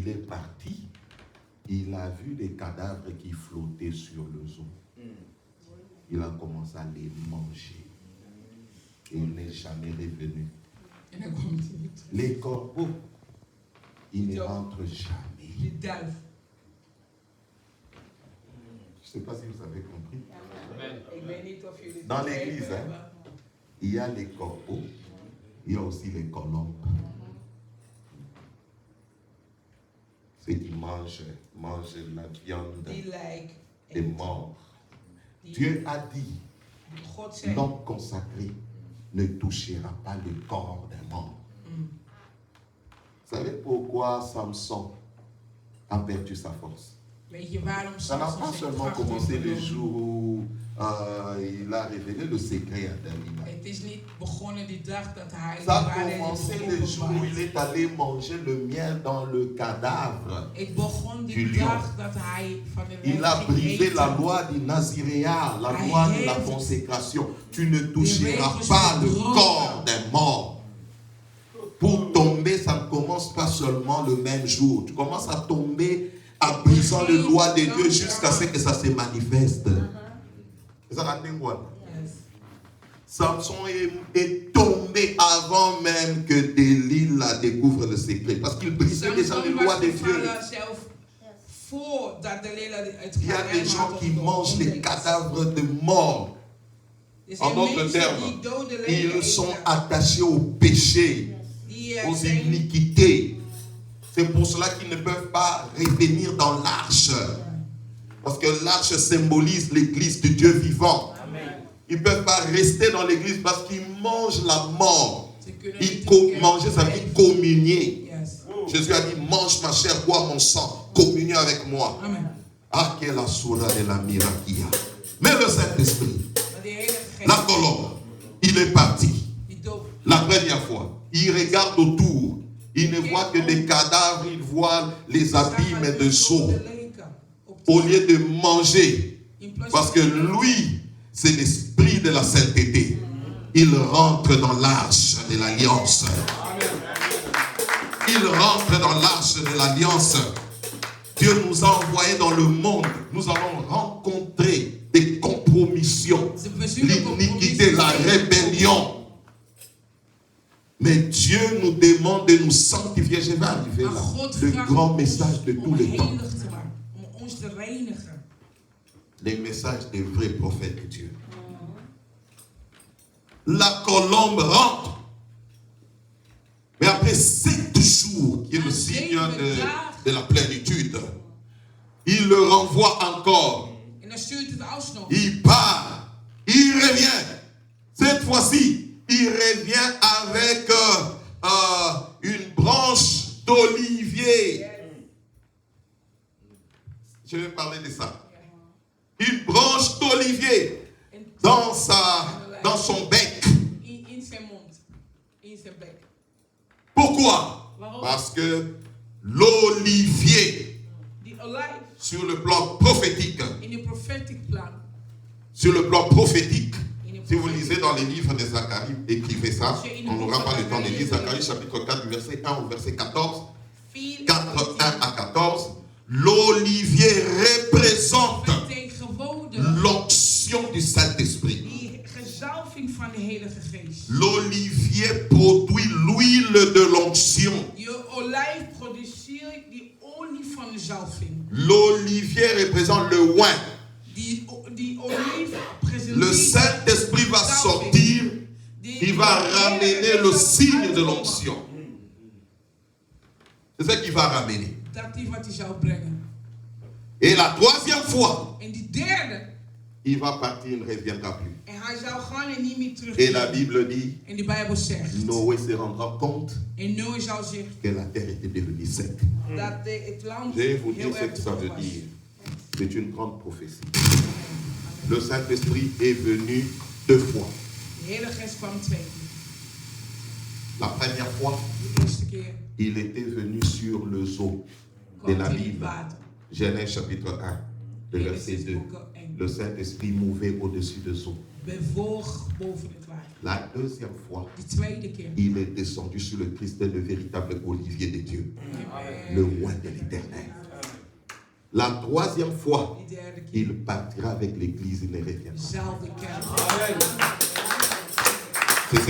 Il est parti, il a vu des cadavres qui flottaient sur le zoo. Il a commencé à les manger. Et il n'est jamais revenu. Les corbeaux, ils ne rentrent jamais. Je ne sais pas si vous avez compris. Dans l'église, il y a les corbeaux, il y a aussi les colombes. Ceux qui mangent la viande des morts. Dieu a dit, l'homme consacré ne touchera pas le corps des morts. Vous savez pourquoi Samson a perdu sa force? Ça n'a pas seulement commencé le jour où il a révélé le secret à Dalila. Ça a commencé le jour où il est allé manger le miel dans le cadavre du lion. Il a brisé la loi du Naziréa, la loi de la consécration. Tu ne toucheras pas le corps des morts. Pour tomber, ça ne commence pas seulement le même jour. Tu commences à tomber en brisant les lois de Dieu jusqu'à ce que ça se manifeste. Samson est tombé avant même que Delilah découvre le secret. Parce qu'il brisait déjà les lois de Dieu. Il y a des gens qui mangent les cadavres de morts. En d'autres termes, ils sont attachés au péché, aux iniquités. C'est pour cela qu'ils ne peuvent pas revenir dans l'arche. Parce que l'arche symbolise l'église de Dieu vivant. Ils ne peuvent pas rester dans l'église parce qu'ils mangent la mort. Manger, ça veut dire communier. Jésus a dit, mange ma chair, bois mon sang, communier avec moi. Ah, quelle asura de la mirakia. Mais le Saint-Esprit, la colombe, il est parti. La première fois, il regarde autour. Il ne voit que des cadavres, il voit les abîmes de eau. Au lieu de manger, parce que lui, c'est l'esprit de la sainteté. Il rentre dans l'arche de l'alliance. Il rentre dans l'arche de l'alliance. Dieu nous a envoyés dans le monde. Nous allons rencontrer des compromissions, l'iniquité, la rébellion. Mais Dieu nous demande de nous sanctifier. Je vais arriver là. Le grand message de tous les temps. Les messages des vrais prophètes de Dieu. La colombe rentre. Mais après 7 jours, qui est le signe de la plénitude, il le renvoie encore. Il part. Il revient. Cette fois-ci, il revient avec une branche d'olivier. Je vais parler de ça. Une branche d'olivier dans son bec. Pourquoi? Parce que l'olivier, sur le plan prophétique, si vous lisez dans les livres de Zacharie, écrivez ça. On n'aura pas le temps de lire Zacharie chapitre 4, verset 1 au verset 14. 4, 1 à 14. L'olivier représente l'onction du Saint-Esprit. L'olivier produit l'huile de l'onction. L'olivier représente le oin. Le Saint-Esprit va sortir, il va ramener le signe de l'onction. C'est ce qu'il va ramener. Et la troisième fois, il va partir, il ne reviendra plus. Et la Bible dit, Noé se rendra compte que la terre était devenue sec. Je vais vous dire ce que ça veut dire. C'est une grande prophétie. Le Saint-Esprit est venu 2 fois. La première fois, il était venu sur le zoo de la Bible. Genèse chapitre 1, le verset 2. Le Saint-Esprit mouvait au-dessus de zoo. bewoog boven het water. La deuxième fois, De tweede keer. il est descendu sur le Christ, le véritable olivier de Dieu, le roi de l'Éternel. La troisième fois, De derde keer. il partira avec l'église, il ne reviendra. Zal de kerk. C'est ce